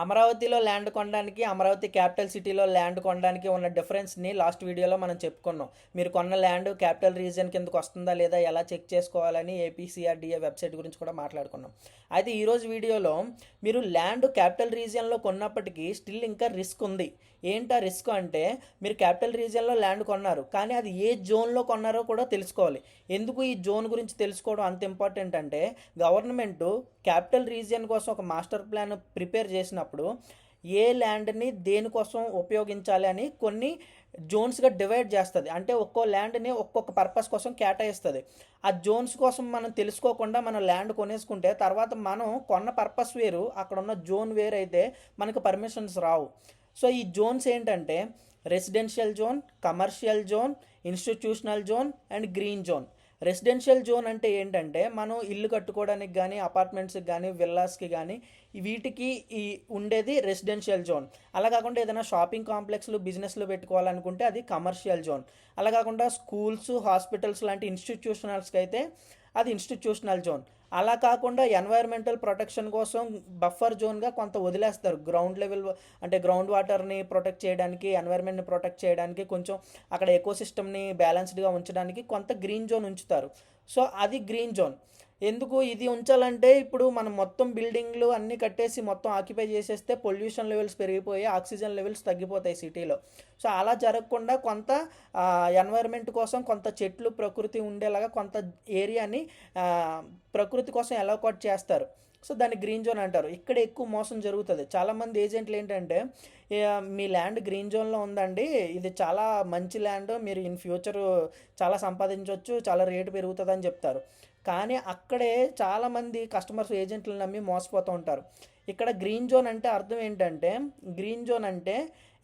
అమరావతిలో ల్యాండ్ కొనడానికి, అమరావతి క్యాపిటల్ సిటీలో ల్యాండ్ కొనడానికి ఉన్న డిఫరెన్స్ని లాస్ట్ వీడియోలో మనం చెప్పుకున్నాం. మీరు కొన్న ల్యాండ్ క్యాపిటల్ రీజియన్ కిందకు వస్తుందా లేదా ఎలా చెక్ చేసుకోవాలని ఏపీసీఆర్డీఏ వెబ్సైట్ గురించి కూడా మాట్లాడుకున్నాం. అయితే ఈరోజు వీడియోలో మీరు ల్యాండ్ క్యాపిటల్ రీజియన్లో కొన్నప్పటికీ స్టిల్ ఇంకా రిస్క్ ఉంది. ఏంటా రిస్క్ అంటే, మీరు క్యాపిటల్ రీజియన్లో ల్యాండ్ కొన్నారు, కానీ అది ఏ జోన్లో కొన్నారో కూడా తెలుసుకోవాలి. ఎందుకు ఈ జోన్ గురించి తెలుసుకోవడం అంత ఇంపార్టెంట్ అంటే, గవర్నమెంట్ క్యాపిటల్ రీజియన్ కోసం ఒక మాస్టర్ ప్లాన్ ప్రిపేర్ చేసినప్పుడు ఏ ల్యాండ్ని దేనికోసం ఉపయోగించాలి అని కొన్ని జోన్స్గా డివైడ్ చేస్తుంది. అంటే ఒక్కో ల్యాండ్ని ఒక్కొక్క పర్పస్ కోసం కేటాయిస్తుంది. ఆ జోన్స్ కోసం మనం తెలుసుకోకుండా మనం ల్యాండ్ కొనేసుకుంటే తర్వాత మనం కొన్న పర్పస్ వేరు, అక్కడ ఉన్న జోన్ వేరు అయితే మనకు పర్మిషన్స్ రావు. సో ఈ జోన్స్ ఏంటంటే residential zone, commercial zone, institutional zone and green zone. Residential zone అంటే ఏంటంటే, మనం ఇల్లు కట్టుకోవడానికి కానీ, అపార్ట్మెంట్స్కి కానీ, విల్లాస్కి కానీ వీటికి ఈ ఉండేది రెసిడెన్షియల్ జోన్. అలా కాకుండా ఏదైనా షాపింగ్ కాంప్లెక్స్లు, బిజినెస్లు పెట్టుకోవాలనుకుంటే అది కమర్షియల్ జోన్. అలా కాకుండా స్కూల్స్, హాస్పిటల్స్ లాంటి ఇన్స్టిట్యూషనల్స్కి అయితే అది ఇన్స్టిట్యూషనల్ జోన్. అలా కాకుండా ఎన్వైర్మెంటల్ ప్రొటెక్షన్ కోసం బఫర్ జోన్గా కొంత వదిలేస్తారు. గ్రౌండ్ లెవెల్ అంటే గ్రౌండ్ వాటర్ని ప్రొటెక్ట్ చేయడానికి, ఎన్వైర్మెంట్ని ప్రొటెక్ట్ చేయడానికి, కొంచెం అక్కడ ఎకోసిస్టమ్ని బ్యాలెన్స్డ్గా ఉంచడానికి కొంత గ్రీన్ జోన్ ఉంచుతారు. సో అది గ్రీన్ జోన్. ఎందుకు ఇది ఉంచాలంటే, ఇప్పుడు మనం మొత్తం బిల్డింగ్లు అన్నీ కట్టేసి మొత్తం ఆక్యుపై చేసేస్తే పొల్యూషన్ లెవెల్స్ పెరిగిపోయి ఆక్సిజన్ లెవెల్స్ తగ్గిపోతాయి సిటీలో. సో అలా జరగకుండా కొంత ఎన్వైర్న్మెంట్ కోసం కొంత చెట్లు, ప్రకృతి ఉండేలాగా కొంత ఏరియాని ప్రకృతి కోసం అలొకేట్ చేస్తారు. సో దాన్ని గ్రీన్ జోన్ అంటారు. ఇక్కడ ఎక్కువ మోసం జరుగుతుంది. చాలామంది ఏజెంట్లు ఏంటంటే, మీ ల్యాండ్ గ్రీన్ జోన్లో ఉందండి, ఇది చాలా మంచి ల్యాండ్, మీరు ఇన్ ఫ్యూచర్ చాలా సంపాదించవచ్చు, చాలా రేటు పెరుగుతుంది అని చెప్తారు. కానీ అక్కడే చాలామంది కస్టమర్స్ ఏజెంట్లు నమ్మి మోసపోతూ ఉంటారు. ఇక్కడ గ్రీన్ జోన్ అంటే అర్థం ఏంటంటే, గ్రీన్ జోన్ అంటే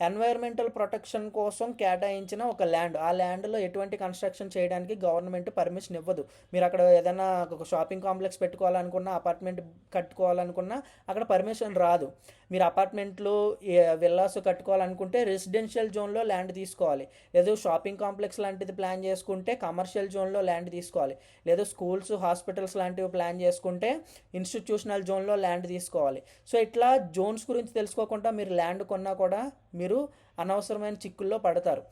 ఎన్వైర్మెంటల్ ప్రొటెక్షన్ కోసం కేటాయించిన ఒక ల్యాండ్. ఆ ల్యాండ్లో ఎటువంటి కన్స్ట్రక్షన్ చేయడానికి గవర్నమెంట్ పర్మిషన్ ఇవ్వదు. మీరు అక్కడ ఏదైనా ఒక షాపింగ్ కాంప్లెక్స్ పెట్టుకోవాలనుకున్నా, అపార్ట్మెంట్ కట్టుకోవాలనుకున్నా అక్కడ పర్మిషన్ రాదు. మీరు అపార్ట్మెంట్లు, విల్లాస్ కట్టుకోవాలనుకుంటే రెసిడెన్షియల్ జోన్లో ల్యాండ్ తీసుకోవాలి. లేదు షాపింగ్ కాంప్లెక్స్ లాంటిది ప్లాన్ చేసుకుంటే కమర్షియల్ జోన్లో ల్యాండ్ తీసుకోవాలి. లేదు స్కూల్స్, హాస్పిటల్స్ లాంటివి ప్లాన్ చేసుకుంటే ఇన్స్టిట్యూషనల్ జోన్లో ల్యాండ్ తీసుకోవాలి. సో ఇట్లా జోన్స్ గురించి తెలుసుకోకుండా మీరు ల్యాండ్ కొన్నా కూడా మీరు అనవసరమైన చిక్కుల్లో పడతారు.